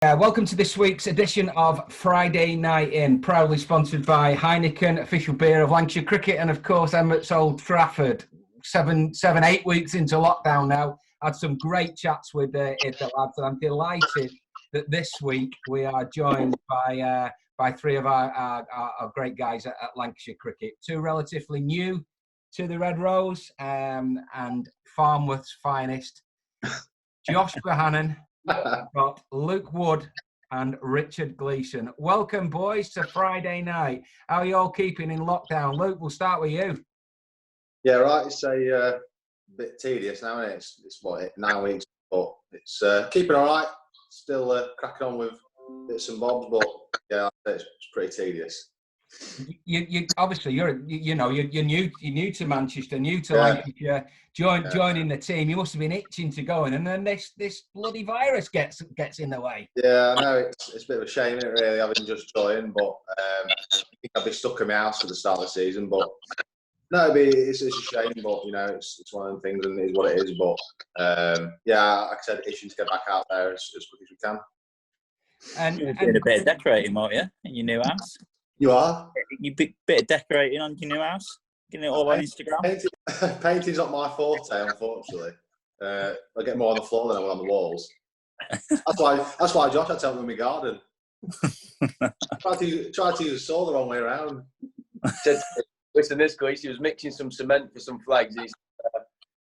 Welcome to this week's edition of Friday Night In, proudly sponsored by Heineken, official beer of Lancashire Cricket, and of course Emirates Old Trafford. 8 weeks into lockdown now. Had some great chats with the lads, and I'm delighted that this week we are joined by three of our great guys at Lancashire Cricket. Two relatively new to the Red Rose, and Farnworth's finest, Josh Bohannon. Got Luke Wood and Richard Gleeson. Welcome, boys, to Friday night. How are you all keeping in lockdown? Luke, we'll start with you. Yeah, right. It's a bit tedious now, isn't it? It's what, 9 weeks, but it's keeping all right. Still cracking on with bits and bobs, but yeah, it's pretty tedious. You obviously you're new to Manchester, new to Lancashire, joining the team. You must have been itching to go in, and then this bloody virus gets in the way. Yeah, I know it's a bit of a shame, isn't it, really, having just joined, but I think I'd be stuck in my house at the start of the season. But no, it's a shame, but you know, it's one of the things, and it is what it is. But yeah, like I said, itching to get back out there as quick as we can. And you're doing a bit of decorating, aren't you, in your new house? You are? You bit of decorating on your new house? Getting it all on Instagram? Painting's not my forte, unfortunately. I get more on the floor than I will on the walls. That's why Josh had to help me with my garden. Tried to use a saw the wrong way around. Listen, this Gleeson, he was mixing some cement for some flags. He said,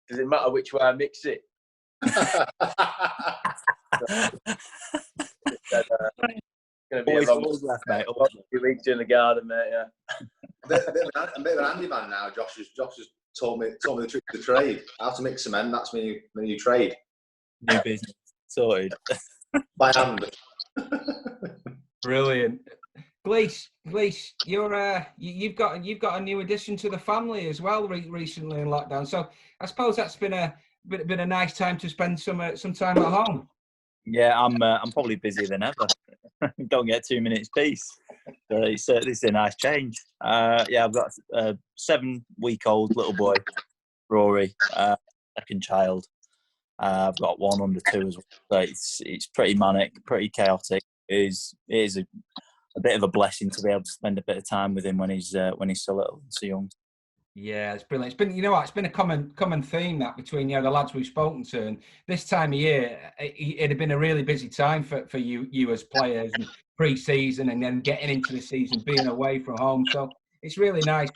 does it matter which way I mix it? Going to be a few weeks in the garden, mate. Yeah. A bit of an handyman now. Josh has told me the trick of the trade. How to mix cement. That's my new trade. New business sorted by hand. Brilliant. Gleeson, you've got a new addition to the family as well recently in lockdown. So I suppose that's been a nice time to spend some time at home. Yeah, I'm probably busier than ever. Don't get 2 minutes peace. So this is a nice change. Yeah, I've got a 7-week-old little boy, Rory, second child. I've got one under 2 as well. So it's pretty manic, pretty chaotic. It is a bit of a blessing to be able to spend a bit of time with him when he's so little and so young. Yeah, it's brilliant. It's been, it's been a common theme that between the lads we've spoken to, and this time of year it had been a really busy time for you as players, and pre-season, and then getting into the season, being away from home. So it's really nice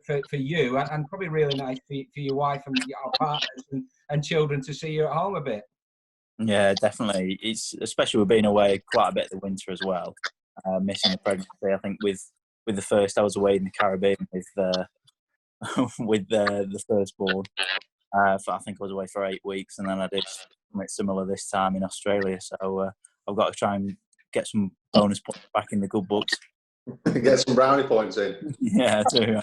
for you, and probably really nice for your wife and your partners and children to see you at home a bit. Yeah, definitely. It's especially with being away quite a bit of the winter as well. Missing the pregnancy, I think with the first, I was away in the Caribbean with the firstborn. I think I was away for 8 weeks, and then I did something similar this time in Australia. So I've got to try and get some bonus points back in the good books. Get some brownie points in. Yeah, too.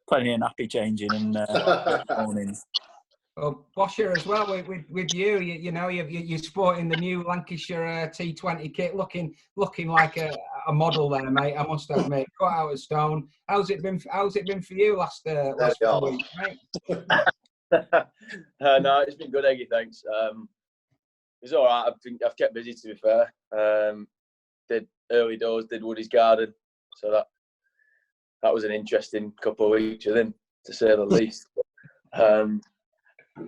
Plenty of nappy changing and mornings. Well, Bosher as well with you. You're sporting the new Lancashire T20 kit, looking like a model there, mate. I must admit, cut out of stone. How's it been for you last 4 weeks, mate? No, it's been good, Eggy. Thanks. It's all right. I've kept busy, to be fair. Did early doors, did Woody's garden, so that was an interesting couple of weeks with him, to say the least.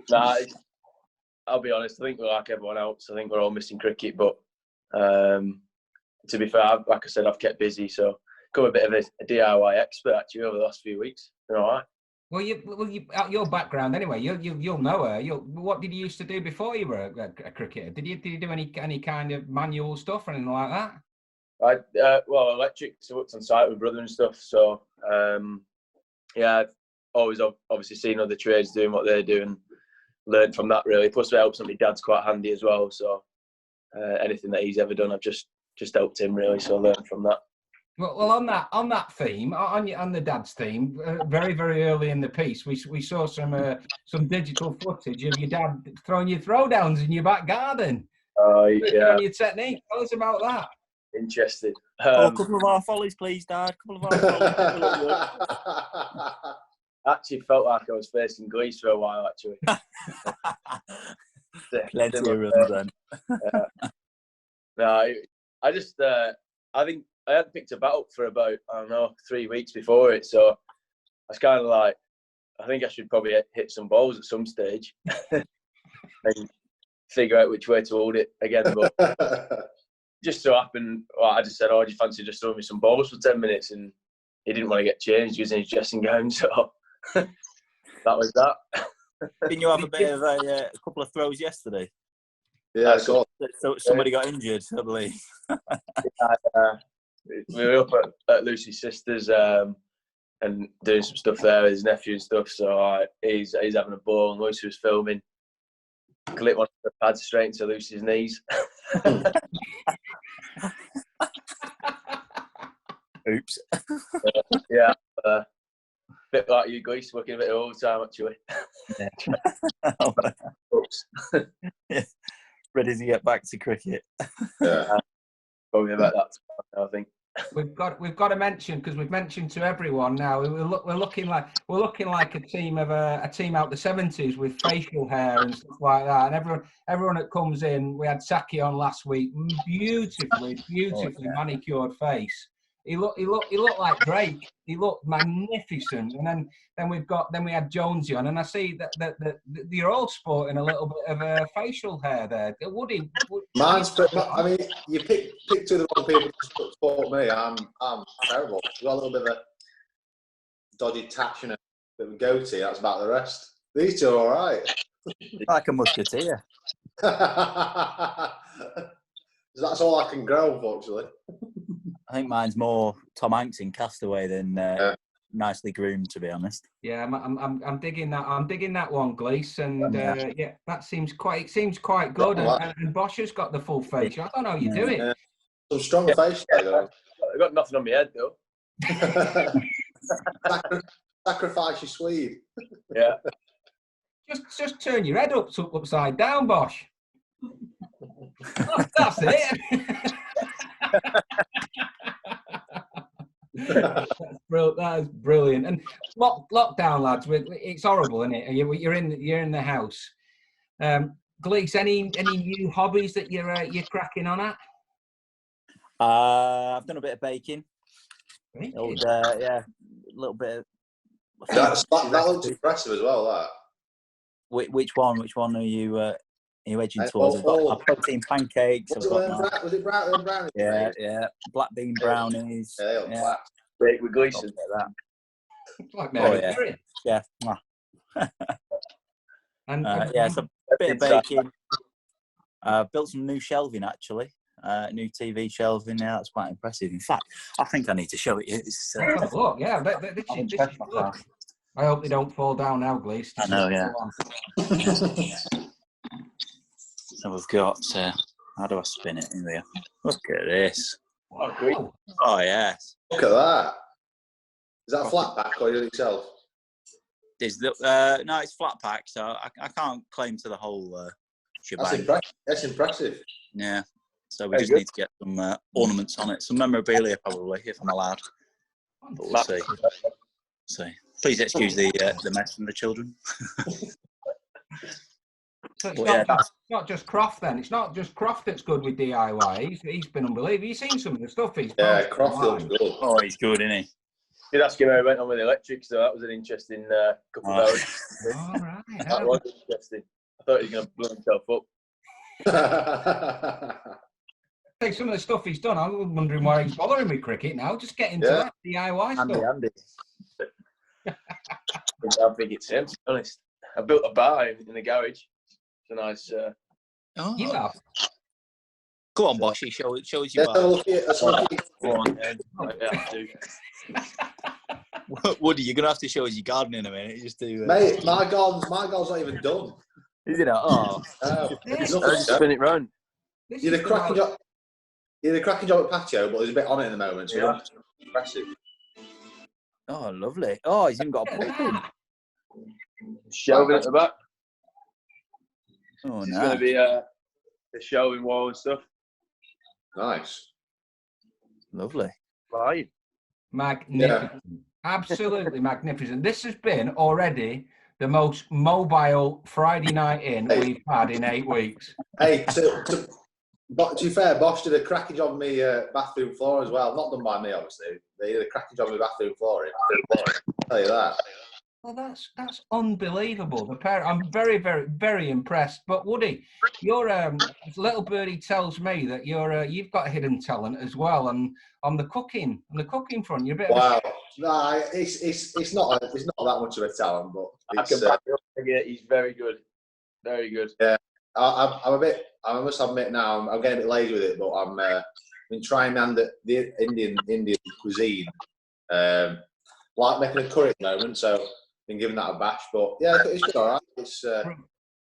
Nah, I'll be honest. I think we're like everyone else. I think we're all missing cricket, but to be fair, like I said, I've kept busy, so become a bit of a DIY expert actually over the last few weeks. Been all right. Well, your background anyway. You'll know her. What did you used to do before you were a cricketer? Did you do any kind of manual stuff or anything like that? Well, electric. So worked on site with brother and stuff. So yeah, I've always obviously seen other trades doing what they're doing. Learned from that really. Plus, it helps that my dad's quite handy as well. So anything that he's ever done, I've just helped him really. So I learned from that. Well, on that theme, on the dad's theme, very very early in the piece, we saw some digital footage of your dad throwing your throwdowns in your back garden. Oh yeah. On your technique. Tell us about that. Interesting. A couple of our follies, please, Dad. A couple of our follies. Actually felt like I was facing Gleeson for a while, actually. Plenty of runs then. No, I just I think I hadn't picked a bat up for about 3 weeks before it, so I was kind of like, I think I should probably hit some balls at some stage and figure out which way to hold it again. But just so happened, I just said, "Oh, do you fancy just throwing me some balls for 10 minutes?" And he didn't want to get changed. He was in his dressing gown, so that was that. Didn't you have a bit of a couple of throws yesterday? Yeah, so somebody got injured, I believe. We were up at Lucy's sister's and doing some stuff there with his nephew and stuff. So he's having a ball, and Lucy was filming. Clipped one of the pads straight into Lucy's knees. Oops. Yeah, bit like you, Gleeson, working a bit of overtime actually. Oops. Yeah. Ready to get back to cricket. yeah. Probably about that, I think. We've got to mention, because we've mentioned to everyone now. We're looking like a team out the 70s with facial hair and stuff like that. And everyone that comes in, we had Saki on last week, beautifully manicured face. He looked like Drake. He looked magnificent. And then we had Jonesy on, and I see that you're all sporting a little bit of facial hair there. Mine's, I mean, you picked two of the wrong people to support me. I'm terrible. I've got a little bit of a dodgy tatch and a bit of a goatee. That's about the rest. These two are all right. Like a musketeer. That's all I can grow, unfortunately. I think mine's more Tom Hanks in Castaway than nicely groomed, to be honest. Yeah, I'm digging that. I'm digging that one, Gleeson. And yeah, that seems quite good. And Bosch has got the full face. I don't know how you do it. Yeah. Some strong face though. I've got nothing on my head though. Sacrifice your Swede. Yeah. Just turn your head upside down, Bosch. That's it. That is brilliant. And lockdown, lads. It's horrible, isn't it? You're in the house. Glees, any new hobbies that you're cracking on at? I've done a bit of baking. A little bit of. That looks impressive as well. That. Which one? Which one are you edging towards? I've got my protein pancakes. Was it brownies? Yeah. Black bean brownies. Yeah. Bake with Gleeson. Like Mary. Yeah. And so a bit of baking. Built some new shelving actually. New TV shelving. Yeah, that's quite impressive. In fact, I think I need to show it you. Look, yeah, this is good. I hope they don't fall down now, Glees. I know, yeah. So we've got, how do I spin it in there? Look at this. Oh, yes. Look at that. Is that a flat pack or you do it yourself? No, it's flat pack, so I can't claim to the whole shebang. That's impressive. Yeah. So we just need to get some ornaments on it. Some memorabilia, probably, if I'm allowed. But we'll see. Please excuse the mess from the children. So it's not just Croft then. It's not just Croft that's good with DIY. He's been unbelievable. You've seen some of the stuff he's done. Yeah, Croft looks good. Oh, he's good, isn't he? Did ask him how he went on with the electric, so that was an interesting couple of hours. All right. That was interesting. I thought he was going to blow himself up. Some of the stuff he's done, I'm wondering why he's bothering with cricket now. Just get into that DIY stuff. Andy. I think it's him, to be honest. I built a bar in the garage. It's a nice. You have? Go on, Boshy. Show us your bar. Go on. Woody, you're gonna have to show us your garden in a minute. Just to mate, my garden's not even done. Is it? Oh, just spin it round. You did a cracking job at patio, but there's a bit on it at the moment. So it's impressive. Oh, lovely. Oh, he's even got a pumpkin. Shelving at the back. Oh, it's going to be a shelving wall and stuff. Nice. Lovely. Right. Magnificent. Yeah. Absolutely magnificent. This has been already the most mobile Friday night in we've had in 8 weeks. Hey, But to be fair, Bosch did a cracking job on me bathroom floor as well. Not done by me, obviously. They did a cracking job on the bathroom flooring. I'll tell you that. Well, that's unbelievable. The pair, I'm very, very, very impressed. But Woody, your little birdie tells me that you've got hidden talent as well, and on the cooking front, you're a bit Wow. of a... No, it's not that much of a talent, but I can back it up. He's very good, very good. Yeah, I'm a bit. I must admit now, I'm getting a bit lazy with it, but I'm been trying the Indian cuisine, like making a curry at the moment. So been giving that a bash, but yeah, it's been all right. It's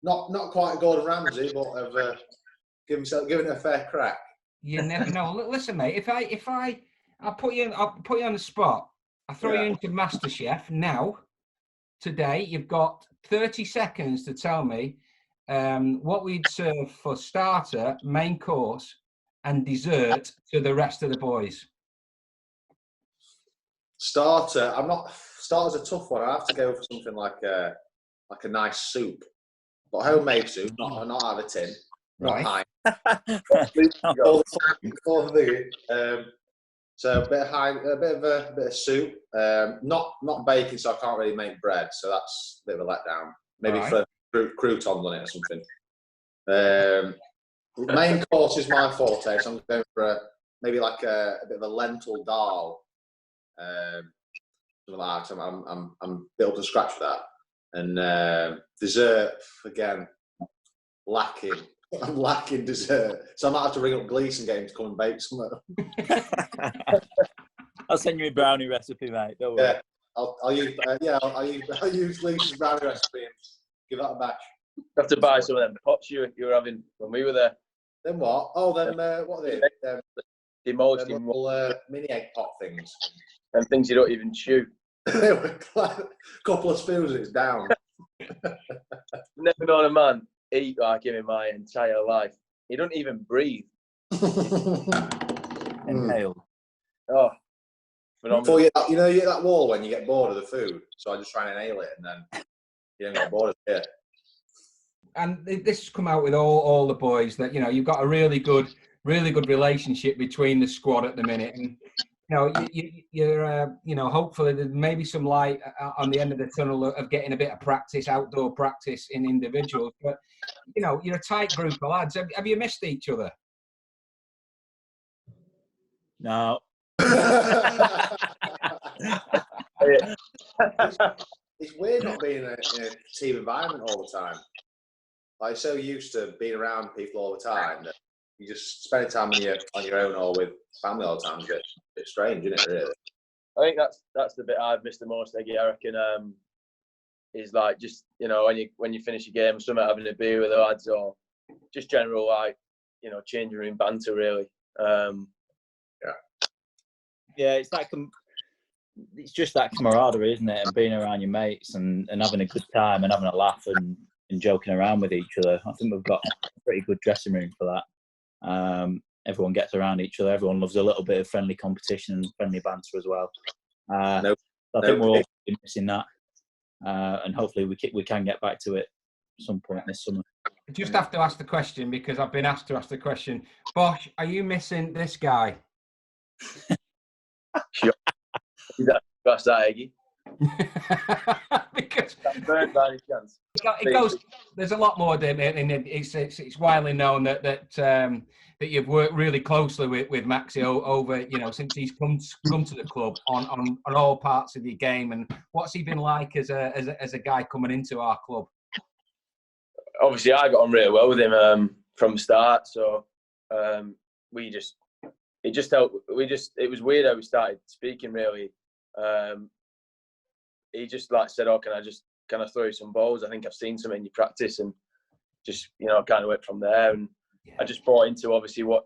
not quite Gordon Ramsay, but I've given it a fair crack. You never know. Listen, mate. I'll put you on the spot. I throw you into MasterChef now. Today, you've got 30 seconds to tell me what we'd serve for starter, main course, and dessert to the rest of the boys. Starter's a tough one. I have to go for something like a nice soup, but homemade soup, not out of a tin. Right. So a bit of soup. Not baking, so I can't really make bread. So that's a bit of a letdown. Maybe for croutons on it or something. Main course is my forte, so I'm going for maybe like a bit of a lentil dal. Something like that. So I'm a bit up to scratch for that. And dessert again, lacking. I'm lacking dessert, so I might have to ring up Gleeson and get him to come and bake something. I'll send you a brownie recipe, mate. Don't worry. Yeah, I'll use Gleeson's brownie recipe and give that a bash. You have to buy some of them pots you were having when we were there. Then what? Oh, then what are they? Demolished little mini egg pot things. And things you don't even chew. A couple of spoons, it's down. Never known a man eat like him in my entire life. He don't even breathe. Inhale. Oh, phenomenal. You get that wall when you get bored of the food. So I just try and inhale it, and then you don't get bored of it. And this has come out with all the boys that you've got a really good relationship between the squad at the minute, and you're hopefully there may be some light on the end of the tunnel of getting a bit of practice, outdoor practice in individuals. But you're a tight group of lads. Have you missed each other? No. It's weird not being in a team environment all the time. Like, so used to being around people all the time that you just spending time on your own or with family all the time is a bit strange, isn't it, really? I think that's the bit I've missed the most, Eggy, I reckon, is like just, when you finish a game, something having a beer with the lads or just general, like, changing room banter, really. Yeah, it's just that camaraderie, isn't it? And being around your mates and having a good time and having a laugh and joking around with each other. I think we've got a pretty good dressing room for that. Everyone gets around each other. Everyone loves a little bit of friendly competition and friendly banter as well. I think we're all missing that. And hopefully we can get back to it at some point this summer. I just have to ask the question because I've been asked to ask the question. Bosch, are you missing this guy? Sure. That's that, Eggy. Because Bird by any chance. It goes. There's a lot more, and it's widely known that you've worked really closely with Maxi over since he's come to the club on all parts of your game. And what's he been like as a guy coming into our club? Obviously, I got on really well with him from the start. So it just helped. It was weird how we started speaking. Really, he just said, "Oh, can I throw you some balls? I think I've seen some in your practice," and just kind of went from there. And I just bought into obviously what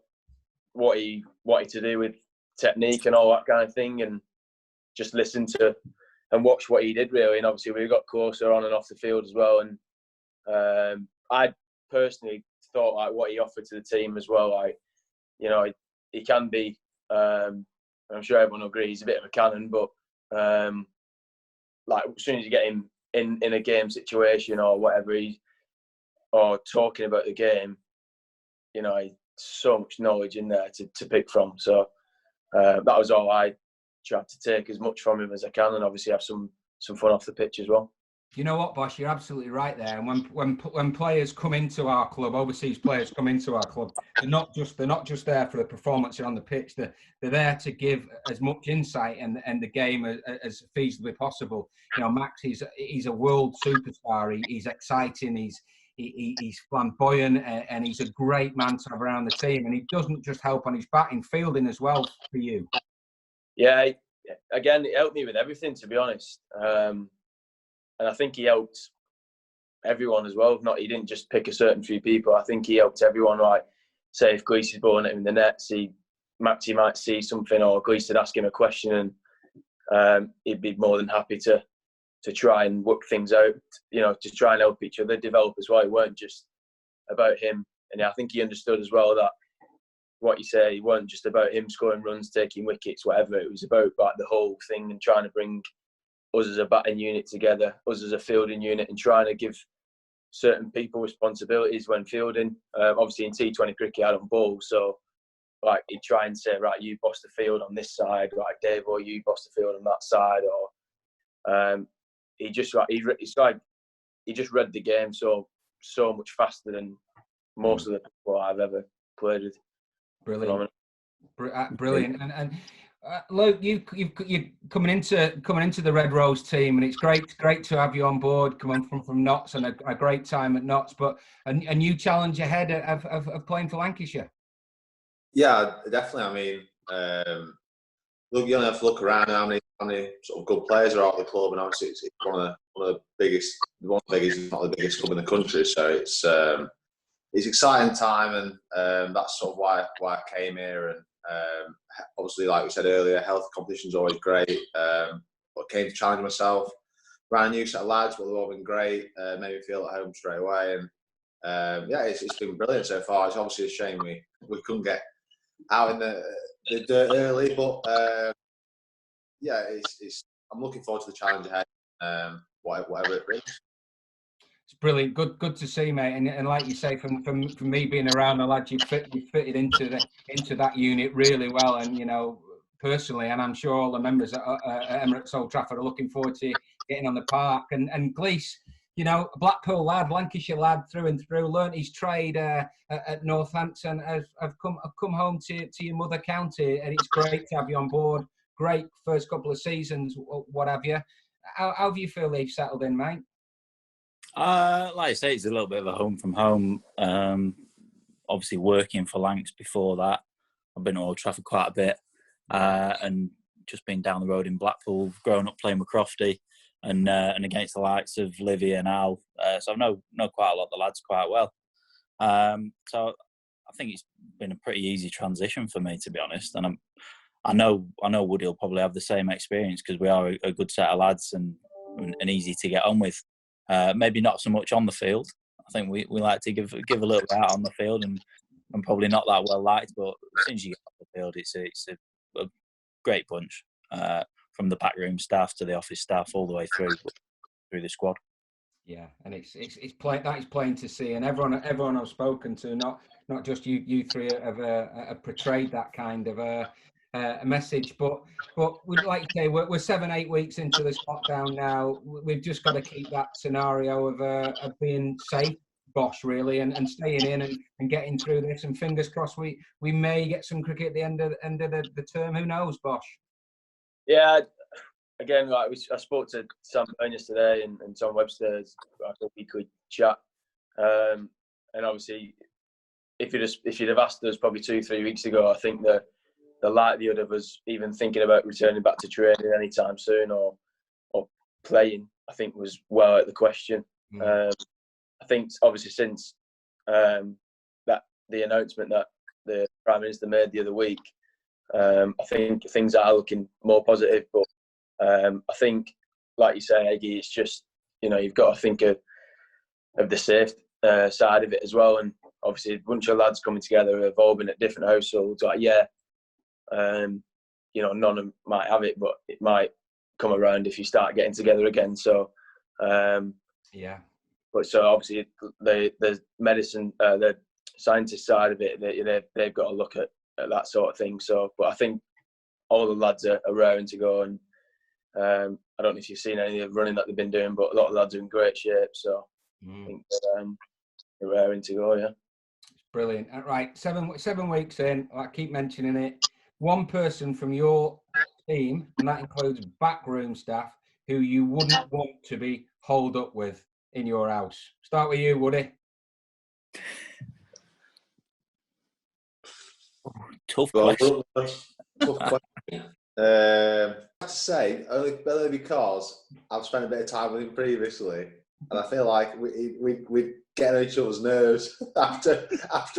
he wanted to do with technique and all that kind of thing, and just listened to and watched what he did really. And obviously we got closer on and off the field as well. And I personally thought like what he offered to the team as well. Like he can be. I'm sure everyone will agree he's a bit of a cannon, but like as soon as you get him in a game situation or whatever, or talking about the game, so much knowledge in there to pick from. So that was all I tried to take as much from him as I can, and obviously have some fun off the pitch as well. You know what, Bosh? You're absolutely right there. And when players come into our club, overseas players come into our club, they're not just there for the performance on the pitch. They're there to give as much insight and the game as feasibly possible. You know, Max, he's a world superstar. He's exciting. He's flamboyant, and he's a great man to have around the team. And he doesn't just help on his batting, fielding as well for you. Yeah, again, it helped me with everything, to be honest. And I think he helped everyone as well. He didn't just pick a certain few people. I think he helped everyone. Like, say if Gleeson's bowling at him in the net, Maxie might see something, or Gleeson ask him a question, and he'd be more than happy to try and work things out. You know, to try and help each other develop as well. It weren't just about him. And I think he understood as well that what you say, it weren't just about him scoring runs, taking wickets, whatever. It was about like the whole thing and trying to bring us as a batting unit together, us as a fielding unit, and trying to give certain people responsibilities when fielding. Obviously in T20 cricket I don't bowl, so like he'd try and say, right, you boss the field on this side, right, Dave, or you boss the field on that side, or he just read the game so much faster than most of the people I've ever played with. Brilliant. Brilliant. And Luke, you're coming into the Red Rose team, and it's great to have you on board, coming from Notts, and a great time at Notts, but a new challenge ahead of playing for Lancashire. Yeah, definitely. I mean, look, you only have to look around how many sort of good players are out of the club, and obviously it's one of the biggest, if not the biggest club in the country. So it's an exciting time, and that's sort of why I came here. And obviously, like we said earlier, health competition's always great. But came to challenge myself, ran a new set of lads, but they've all been great. Made me feel at home straight away, and yeah, it's been brilliant so far. It's obviously a shame we couldn't get out in the dirt early, but yeah, I'm looking forward to the challenge ahead, whatever it brings. It's brilliant, good to see, mate. And like you say, from me being around the lads, you fitted into that unit really well. And you know, personally, and I'm sure all the members at Emirates Old Trafford are looking forward to getting on the park. And Glees, you know, a Blackpool lad, Lancashire lad through and through, learnt his trade at Northampton. Have come home to your mother county, and it's great to have you on board. Great first couple of seasons, what have you? How do you feel they've settled in, mate? Like I say, it's a little bit of a home from home. Obviously, working for Lancs before that, I've been to Old Trafford quite a bit, and just been down the road in Blackpool, growing up playing with Crofty, and against the likes of Livy and Al. So I know quite a lot of the lads quite well. So I think it's been a pretty easy transition for me, to be honest. And I know Woody will probably have the same experience, because we are a good set of lads and easy to get on with. Maybe not so much on the field. I think we like to give a little bit out on the field, and probably not that well liked. But as soon as you get off the field, it's a great bunch, from the backroom staff to the office staff, all the way through the squad. Yeah, and it's plain, that is plain to see, and everyone I've spoken to, not just you three, have portrayed that kind of a message. But we'd like to say we're 7-8 weeks into this lockdown now. We've just got to keep that scenario of being safe, Bosh, really, and staying in and getting through this. And fingers crossed, we may get some cricket at the end of the term. Who knows, Bosh? Yeah. Again, like I spoke to Sam Byrnes today and Tom Webster. I thought we could chat, and obviously, if you'd have asked us probably 2-3 weeks ago, I think that the likelihood of us even thinking about returning back to training anytime soon or playing, I think, was well out of the question. I think obviously since that the announcement that the Prime Minister made the other week, I think things are looking more positive. But I think, like you say, Eggy, it's just, you know, you've got to think of the safe side of it as well. And obviously, a bunch of lads coming together have all been at different households. Like, yeah, you know, none of them might have it, but it might come around if you start getting together again. So, yeah. But so obviously, the medicine, the scientist side of it, they've got to look at that sort of thing. So, but I think all the lads are raring to go, and I don't know if you've seen any of the running that they've been doing, but a lot of lads are in great shape. So I think they're raring to go. Yeah, it's brilliant. Right, 7 weeks in, I keep mentioning it. One person from your team, and that includes backroom staff, who you wouldn't want to be holed up with in your house. Start with you, Woody. Tough question. Tough question. I have to say, only because I've spent a bit of time with him previously, and I feel like we get on each other's nerves after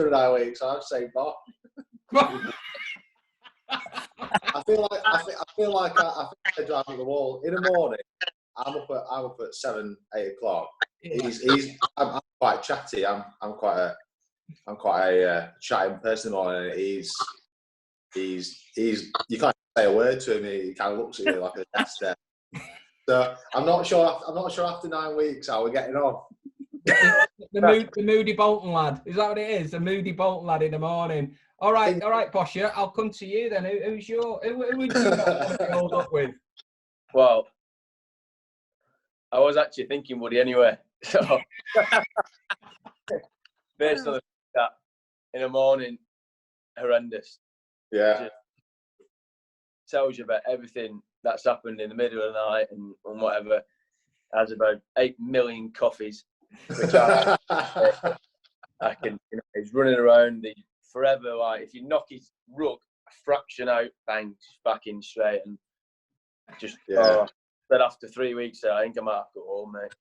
a 9 weeks. So I'd say Bob. I feel like I drive at the wall in the morning. I'm up at 7, 8 o'clock. I'm quite chatty. I'm quite a chatting person in the morning. He's you can't say a word to him. He kind of looks at you like a death stare. So I'm not sure after 9 weeks how we're getting on. The moody Bolton lad. Is that what it is? The moody Bolton lad in the morning. All right, Bosher. I'll come to you then. Who would you not be hold up with? Well, I was actually thinking Woody anyway. So based on the fact that in the morning, horrendous. Yeah. Just tells you about everything that's happened in the middle of the night and whatever. Has about 8 million coffees, which I can. He's running around forever. Like if you knock his rug a fraction out, bang, back in straight, and just. Yeah. But after 3 weeks, I think I might have to go home, mate.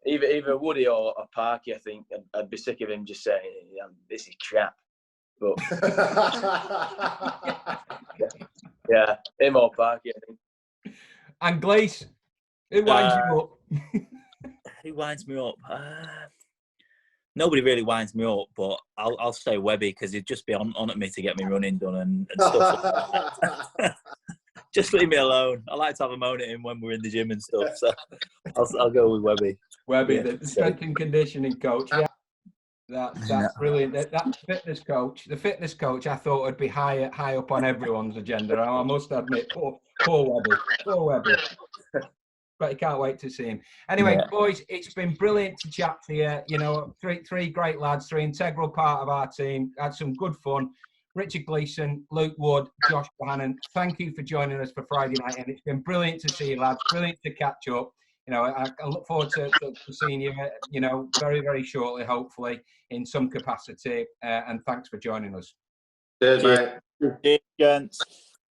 Either Woody or Parky, I think I'd be sick of him just saying, "This is crap." But yeah, him or Parky, I think. And Gleeson, who winds you up? Who winds me up? Nobody really winds me up, but I'll say Webby because he'd just be on at me to get me running done and stuff. Just leave me alone. I like to have a moan at him when we're in the gym and stuff. So I'll go with Webby. Webby, yeah. The strength and conditioning coach. Yeah, that's brilliant. That fitness coach, the fitness coach, I thought would be high up on everyone's agenda. I must admit, poor Webby. But I can't wait to see him. Anyway, boys, it's been brilliant to chat to you. You know, three great lads, three integral part of our team. Had some good fun. Richard Gleeson, Luke Wood, Josh Bohannon, thank you for joining us for Friday night. And it's been brilliant to see you, lads. Brilliant to catch up. You know, I look forward to seeing you, you know, very, very shortly, hopefully, in some capacity. And thanks for joining us. Cheers, mate. Cheers, gents.